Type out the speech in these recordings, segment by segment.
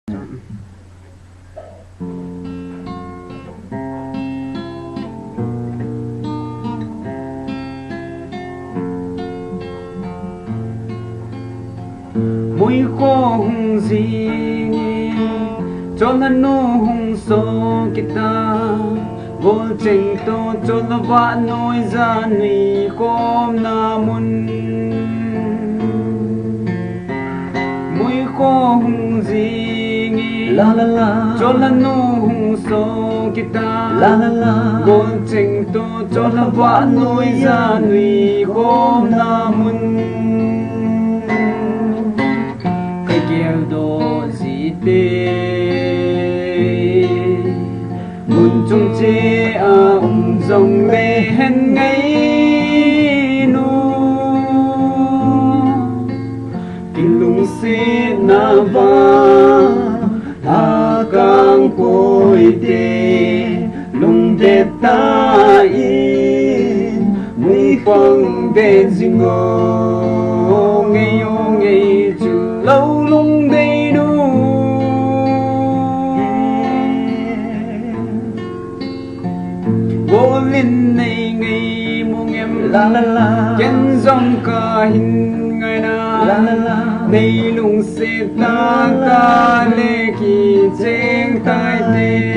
Muikho hung jing chollhanu hung so kita vol cheng to cholwa noi za nui kom na mun Muikho hung jing la la la chollhanu hung so kita la la la vol cheng to cholwa noi za nui kom na mun kêu đồ gì tê muốn chung chế dòng lê hẹn ngay nu kinh lung xê na va ta càng bồi đê lung đê ta in mũi quăng đê dinh ngô ngay ô ngay chú lâu lung đầy đủ vô linh này ngày mong em la la la kiến dòng cả hình ngày na la la la đây lung sẽ ta ta lê kỳ trên tai tê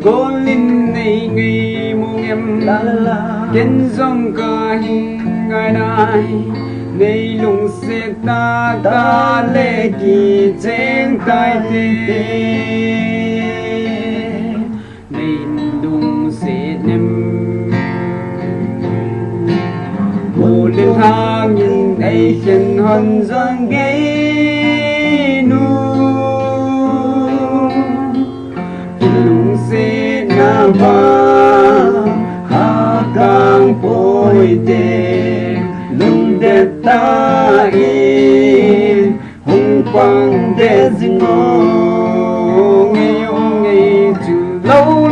vô linh này ngày mong em la la la kiến dòng cả hình ngày nay đây lung sẽ ta ta lê kỳ trên tai tê đây lung sẽ nem vô lên hàng nhìn đây hiện hòn giang ghé nu lung sẽ na va ha càng bồi đê lung đê ta in hùng quang đê dinh ngô nghe chú lâu